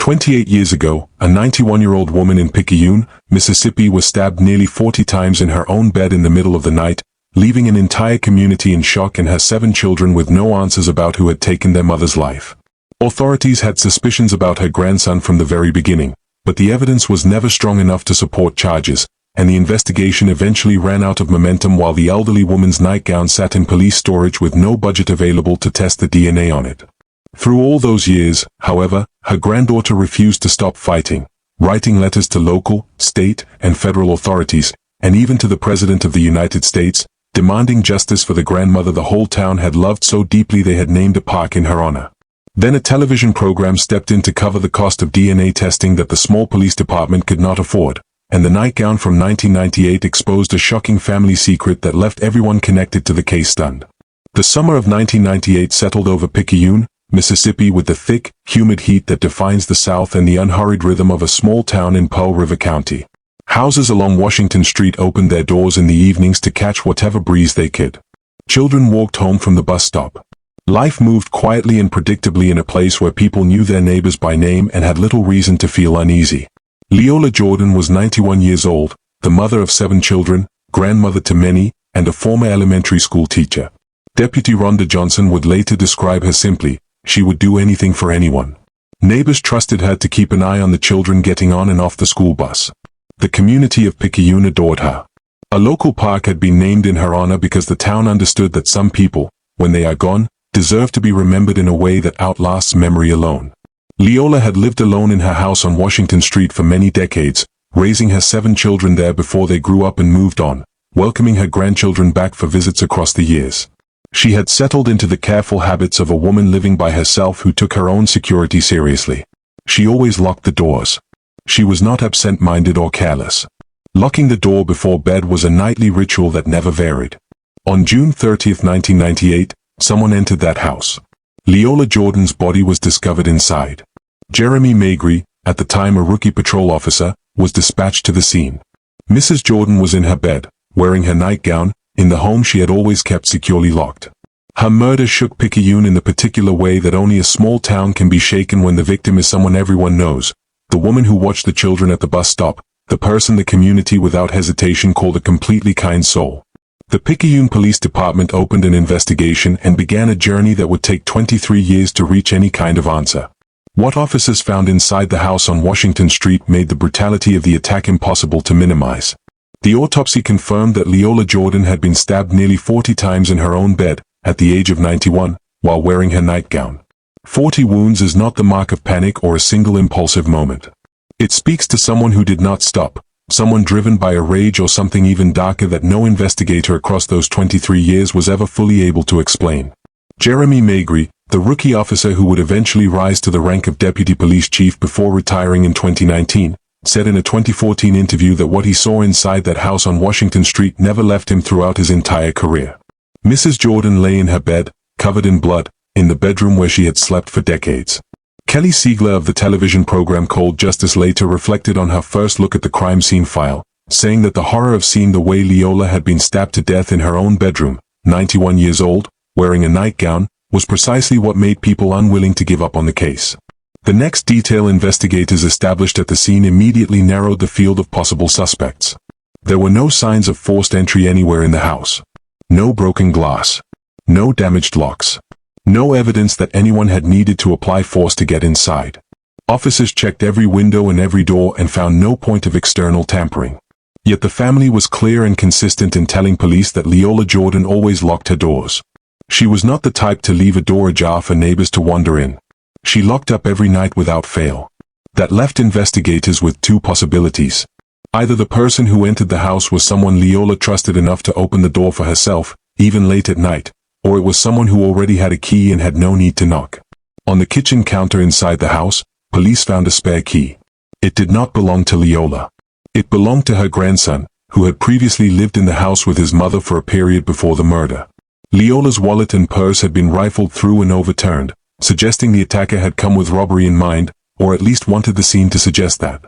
28 years ago, a 91-year-old woman in Picayune, Mississippi was stabbed nearly 40 times in her own bed in the middle of the night, leaving an entire community in shock and her 7 children with no answers about who had taken their mother's life. Authorities had suspicions about her grandson from the very beginning, but the evidence was never strong enough to support charges, and the investigation eventually ran out of momentum while the elderly woman's nightgown sat in police storage with no budget available to test the DNA on it. Through all those years, however, her granddaughter refused to stop fighting, writing letters to local, state, and federal authorities, and even to the President of the United States, demanding justice for the grandmother the whole town had loved so deeply they had named a park in her honor. Then a television program stepped in to cover the cost of DNA testing that the small police department could not afford, and the nightgown from 1998 exposed a shocking family secret that left everyone connected to the case stunned. The summer of 1998 settled over Picayune, Mississippi, with the thick, humid heat that defines the South and the unhurried rhythm of a small town in Pearl River County. Houses along Washington Street opened their doors in the evenings to catch whatever breeze they could. Children walked home from the bus stop. Life moved quietly and predictably in a place where people knew their neighbors by name and had little reason to feel uneasy. Leola Jordan was 91 years old, the mother of 7 children, grandmother to many, and a former elementary school teacher. Deputy Rhonda Johnson would later describe her simply, "She would do anything for anyone." Neighbors trusted her to keep an eye on the children getting on and off the school bus. The community of Picayune adored her. A local park had been named in her honor because the town understood that some people, when they are gone, deserve to be remembered in a way that outlasts memory alone. Leola had lived alone in her house on Washington Street for many decades, raising her 7 children there before they grew up and moved on, welcoming her grandchildren back for visits across the years. She had settled into the careful habits of a woman living by herself who took her own security seriously. She always locked the doors. She was not absent-minded or careless. Locking the door before bed was a nightly ritual that never varied. On June 30, 1998, someone entered that house. Leola Jordan's body was discovered inside. Jeremy Magrey, at the time a rookie patrol officer, was dispatched to the scene. Mrs. Jordan was in her bed, wearing her nightgown, in the home she had always kept securely locked. Her murder shook Picayune in the particular way that only a small town can be shaken when the victim is someone everyone knows, the woman who watched the children at the bus stop, the person the community without hesitation called a completely kind soul. The Picayune Police Department opened an investigation and began a journey that would take 23 years to reach any kind of answer. What officers found inside the house on Washington Street made the brutality of the attack impossible to minimize. The autopsy confirmed that Leola Jordan had been stabbed nearly 40 times in her own bed, at the age of 91, while wearing her nightgown. 40 wounds is not the mark of panic or a single impulsive moment. It speaks to someone who did not stop, someone driven by a rage or something even darker that no investigator across those 23 years was ever fully able to explain. Jeremy Magrey, the rookie officer who would eventually rise to the rank of deputy police chief before retiring in 2019, said in a 2014 interview that what he saw inside that house on Washington Street never left him throughout his entire career. Mrs. Jordan lay in her bed, covered in blood, in the bedroom where she had slept for decades. Kelly Siegler of the television program Cold Justice later reflected on her first look at the crime scene file, saying that the horror of seeing the way Leola had been stabbed to death in her own bedroom, 91 years old, wearing a nightgown, was precisely what made people unwilling to give up on the case. The next detail investigators established at the scene immediately narrowed the field of possible suspects. There were no signs of forced entry anywhere in the house. No broken glass. No damaged locks. No evidence that anyone had needed to apply force to get inside. Officers checked every window and every door and found no point of external tampering. Yet the family was clear and consistent in telling police that Leola Jordan always locked her doors. She was not the type to leave a door ajar for neighbors to wander in. She locked up every night without fail. That left investigators with 2 possibilities. Either the person who entered the house was someone Leola trusted enough to open the door for herself, even late at night, or it was someone who already had a key and had no need to knock. On the kitchen counter inside the house, police found a spare key. It did not belong to Leola. It belonged to her grandson, who had previously lived in the house with his mother for a period before the murder. Leola's wallet and purse had been rifled through and overturned, suggesting the attacker had come with robbery in mind, or at least wanted the scene to suggest that.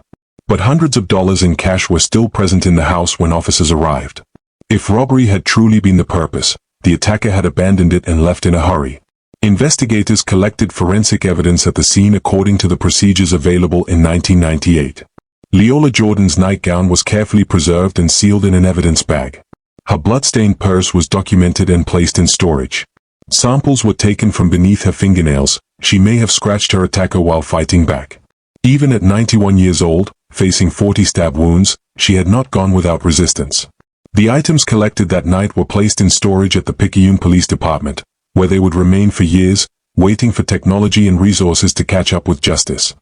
But hundreds of dollars in cash were still present in the house when officers arrived. If robbery had truly been the purpose, the attacker had abandoned it and left in a hurry. Investigators collected forensic evidence at the scene according to the procedures available in 1998. Leola Jordan's nightgown was carefully preserved and sealed in an evidence bag. Her blood-stained purse was documented and placed in storage. Samples were taken from beneath her fingernails. She may have scratched her attacker while fighting back. Even at 91 years old, facing 40 stab wounds, she had not gone without resistance. The items collected that night were placed in storage at the Picayune Police Department, where they would remain for years, waiting for technology and resources to catch up with justice.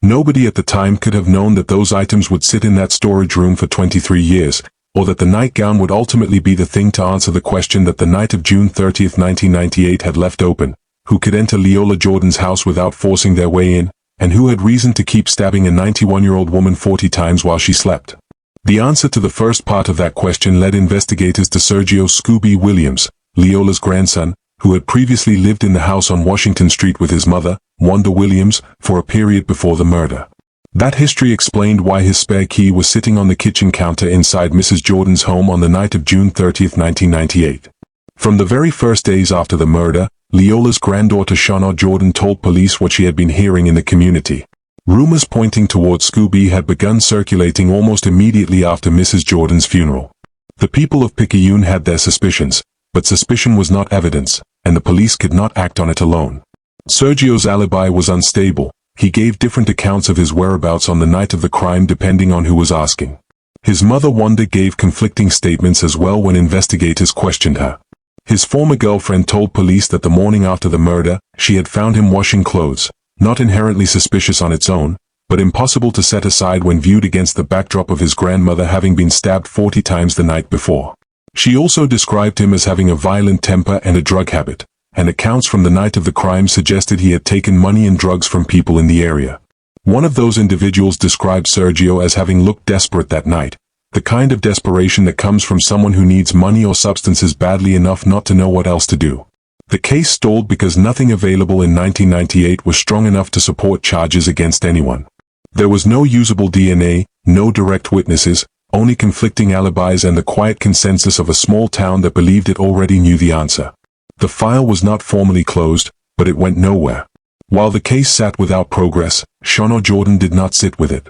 Nobody at the time could have known that those items would sit in that storage room for 23 years, or that the nightgown would ultimately be the thing to answer the question that the night of June 30, 1998 had left open: who could enter Leola Jordan's house without forcing their way in, and who had reason to keep stabbing a 91-year-old woman 40 times while she slept? The answer to the first part of that question led investigators to Sergio "Scooby" Williams, Leola's grandson, who had previously lived in the house on Washington Street with his mother, Wanda Williams, for a period before the murder. That history explained why his spare key was sitting on the kitchen counter inside Mrs. Jordan's home on the night of June 30, 1998. From the very first days after the murder, Leola's granddaughter Shauna Jordan told police what she had been hearing in the community. Rumors pointing toward Scooby had begun circulating almost immediately after Mrs. Jordan's funeral. The people of Picayune had their suspicions, but suspicion was not evidence, and the police could not act on it alone. Sergio's alibi was unstable. He gave different accounts of his whereabouts on the night of the crime depending on who was asking. His mother Wanda gave conflicting statements as well when investigators questioned her. His former girlfriend told police that the morning after the murder, she had found him washing clothes, not inherently suspicious on its own, but impossible to set aside when viewed against the backdrop of his grandmother having been stabbed 40 times the night before. She also described him as having a violent temper and a drug habit, and accounts from the night of the crime suggested he had taken money and drugs from people in the area. One of those individuals described Sergio as having looked desperate that night, the kind of desperation that comes from someone who needs money or substances badly enough not to know what else to do. The case stalled because nothing available in 1998 was strong enough to support charges against anyone. There was no usable DNA, no direct witnesses, only conflicting alibis and the quiet consensus of a small town that believed it already knew the answer. The file was not formally closed, but it went nowhere. While the case sat without progress, Shauna Jordan did not sit with it.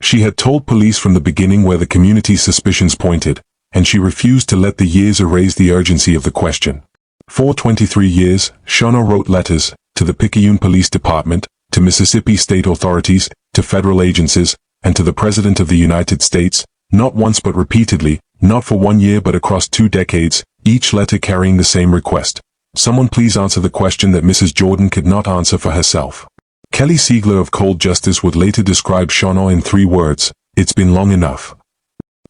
She had told police from the beginning where the community's suspicions pointed, and she refused to let the years erase the urgency of the question. For 23 years, Shauna wrote letters to the Picayune Police Department, to Mississippi state authorities, to federal agencies, and to the President of the United States, not once but repeatedly, not for 1 year but across 2 decades, each letter carrying the same request. Someone please answer the question that Mrs. Jordan could not answer for herself. Kelly Siegler of Cold Justice would later describe Shauna in 3 words: "It's been long enough."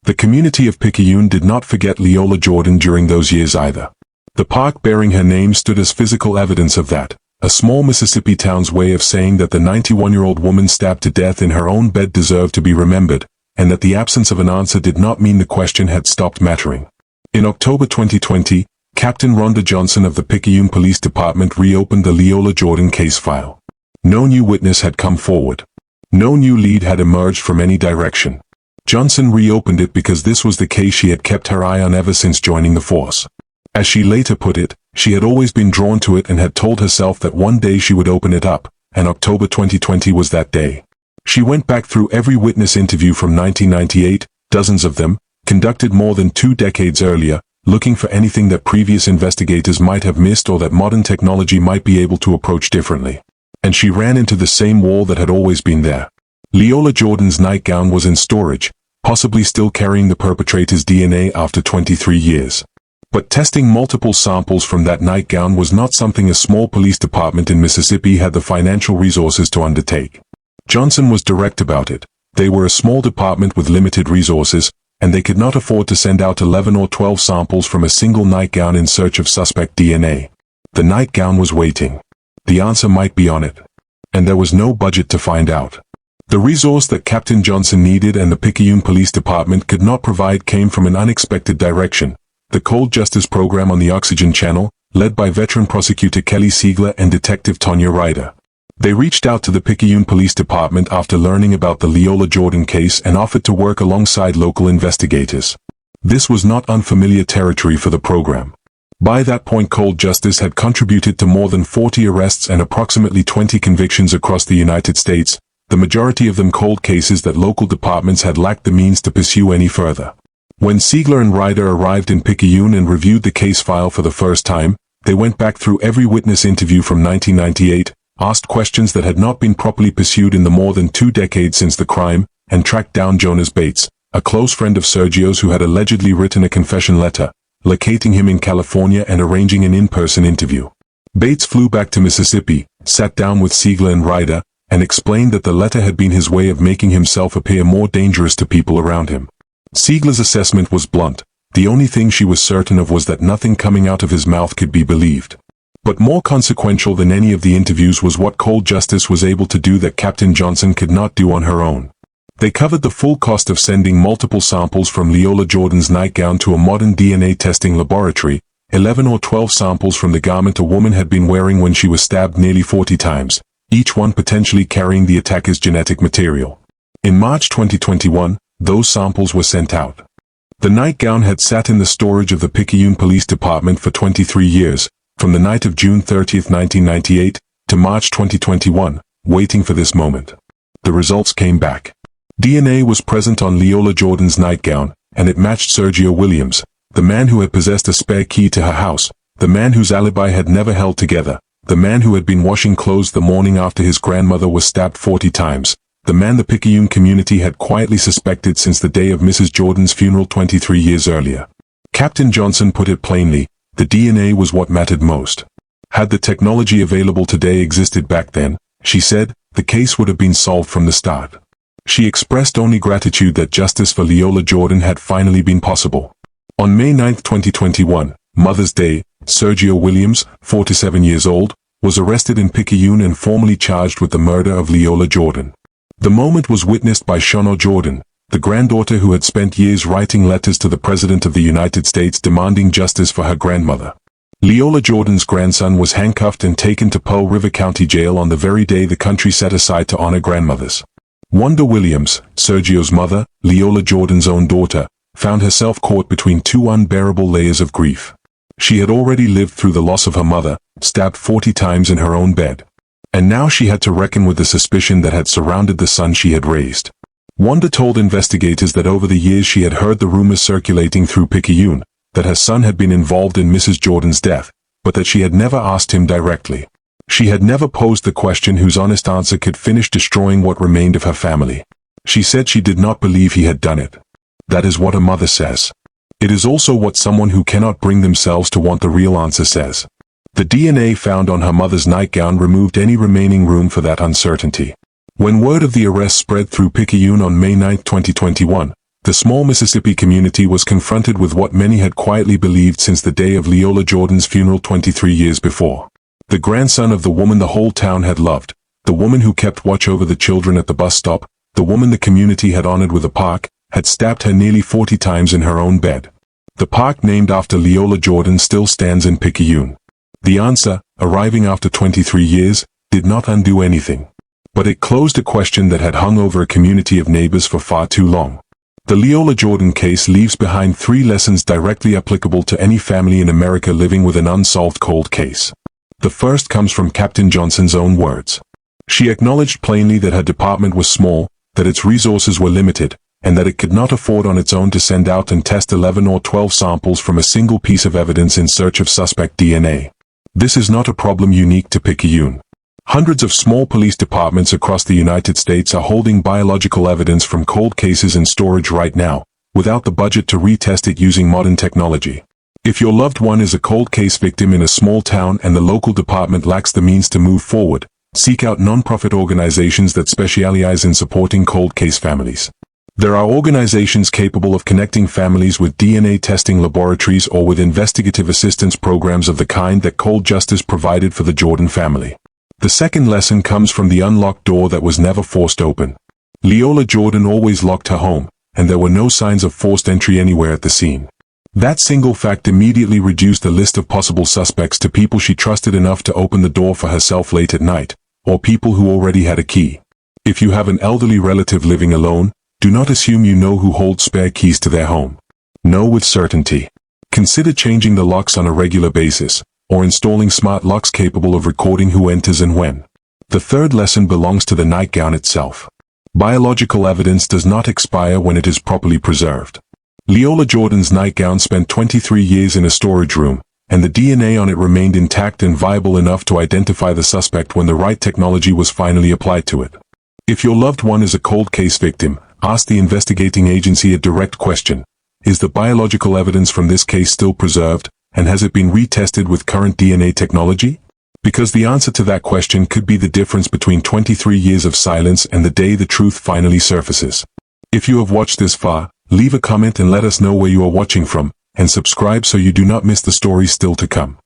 The community of Picayune did not forget Leola Jordan during those years either. The park bearing her name stood as physical evidence of that, a small Mississippi town's way of saying that the 91-year-old woman stabbed to death in her own bed deserved to be remembered, and that the absence of an answer did not mean the question had stopped mattering. In October 2020, Captain Rhonda Johnson of the Picayune Police Department reopened the Leola Jordan case file. No new witness had come forward. No new lead had emerged from any direction. Johnson reopened it because this was the case she had kept her eye on ever since joining the force. As she later put it, she had always been drawn to it and had told herself that one day she would open it up, and October 2020 was that day. She went back through every witness interview from 1998, dozens of them, conducted more than 2 decades earlier, looking for anything that previous investigators might have missed or that modern technology might be able to approach differently. And she ran into the same wall that had always been there. Leola Jordan's nightgown was in storage, possibly still carrying the perpetrator's DNA after 23 years. But testing multiple samples from that nightgown was not something a small police department in Mississippi had the financial resources to undertake. Johnson was direct about it. They were a small department with limited resources, and they could not afford to send out 11 or 12 samples from a single nightgown in search of suspect DNA. The nightgown was waiting. The answer might be on it. And there was no budget to find out. The resource that Captain Johnson needed and the Picayune Police Department could not provide came from an unexpected direction: the Cold Justice program on the Oxygen Channel, led by veteran prosecutor Kelly Siegler and Detective Tonya Ryder. They reached out to the Picayune Police Department after learning about the Leola Jordan case and offered to work alongside local investigators. This was not unfamiliar territory for the program. By that point, cold justice had contributed to more than 40 arrests and approximately 20 convictions across the United States, the majority of them cold cases that local departments had lacked the means to pursue any further. When Siegler and Ryder arrived in Picayune and reviewed the case file for the first time, they went back through every witness interview from 1998, asked questions that had not been properly pursued in the more than 2 decades since the crime, and tracked down Jonas Bates, a close friend of Sergio's who had allegedly written a confession letter, locating him in California and arranging an in-person interview. Bates flew back to Mississippi, sat down with Siegler and Ryder, and explained that the letter had been his way of making himself appear more dangerous to people around him. Siegler's assessment was blunt. The only thing she was certain of was that nothing coming out of his mouth could be believed. But more consequential than any of the interviews was what cold justice was able to do that Captain Johnson could not do on her own. They covered the full cost of sending multiple samples from Leola Jordan's nightgown to a modern DNA testing laboratory, 11 or 12 samples from the garment a woman had been wearing when she was stabbed nearly 40 times, each one potentially carrying the attacker's genetic material. In March 2021, those samples were sent out. The nightgown had sat in the storage of the Picayune Police Department for 23 years, from the night of June 30, 1998, to March 2021, waiting for this moment. The results came back. DNA was present on Leola Jordan's nightgown, and it matched Sergio Williams, the man who had possessed a spare key to her house, the man whose alibi had never held together, the man who had been washing clothes the morning after his grandmother was stabbed 40 times, the man the Picayune community had quietly suspected since the day of Mrs. Jordan's funeral 23 years earlier. Captain Johnson put it plainly, the DNA was what mattered most. Had the technology available today existed back then, she said, the case would have been solved from the start. She expressed only gratitude that justice for Leola Jordan had finally been possible. On May 9, 2021, Mother's Day, Sergio Williams, 47 years old, was arrested in Picayune and formally charged with the murder of Leola Jordan. The moment was witnessed by Shawna Jordan, the granddaughter who had spent years writing letters to the President of the United States demanding justice for her grandmother. Leola Jordan's grandson was handcuffed and taken to Pearl River County Jail on the very day the country set aside to honor grandmothers. Wanda Williams, Sergio's mother, Leola Jordan's own daughter, found herself caught between 2 unbearable layers of grief. She had already lived through the loss of her mother, stabbed 40 times in her own bed. And now she had to reckon with the suspicion that had surrounded the son she had raised. Wanda told investigators that over the years she had heard the rumors circulating through Picayune, that her son had been involved in Mrs. Jordan's death, but that she had never asked him directly. She had never posed the question whose honest answer could finish destroying what remained of her family. She said she did not believe he had done it. That is what a mother says. It is also what someone who cannot bring themselves to want the real answer says. The DNA found on her mother's nightgown removed any remaining room for that uncertainty. When word of the arrest spread through Picayune on May 9, 2021, the small Mississippi community was confronted with what many had quietly believed since the day of Leola Jordan's funeral 23 years before. The grandson of the woman the whole town had loved, the woman who kept watch over the children at the bus stop, the woman the community had honored with a park, had stabbed her nearly 40 times in her own bed. The park named after Leola Jordan still stands in Picayune. The answer, arriving after 23 years, did not undo anything. But it closed a question that had hung over a community of neighbors for far too long. The Leola Jordan case leaves behind 3 lessons directly applicable to any family in America living with an unsolved cold case. The first comes from Captain Johnson's own words. She acknowledged plainly that her department was small, that its resources were limited, and that it could not afford on its own to send out and test 11 or 12 samples from a single piece of evidence in search of suspect DNA. This is not a problem unique to Picayune. Hundreds of small police departments across the United States are holding biological evidence from cold cases in storage right now, without the budget to retest it using modern technology. If your loved one is a cold case victim in a small town and the local department lacks the means to move forward, seek out non-profit organizations that specialize in supporting cold case families. There are organizations capable of connecting families with DNA testing laboratories or with investigative assistance programs of the kind that cold justice provided for the Jordan family. The second lesson comes from the unlocked door that was never forced open. Leola Jordan always locked her home, and there were no signs of forced entry anywhere at the scene. That single fact immediately reduced the list of possible suspects to people she trusted enough to open the door for herself late at night, or people who already had a key. If you have an elderly relative living alone, do not assume you know who holds spare keys to their home. Know with certainty. Consider changing the locks on a regular basis, or installing smart locks capable of recording who enters and when. The third lesson belongs to the nightgown itself. Biological evidence does not expire when it is properly preserved. Leola Jordan's nightgown spent 23 years in a storage room, and the DNA on it remained intact and viable enough to identify the suspect when the right technology was finally applied to it. If your loved one is a cold case victim, ask the investigating agency a direct question. Is the biological evidence from this case still preserved, and has it been retested with current DNA technology? Because the answer to that question could be the difference between 23 years of silence and the day the truth finally surfaces. If you have watched this far, leave a comment and let us know where you are watching from, and subscribe so you do not miss the stories still to come.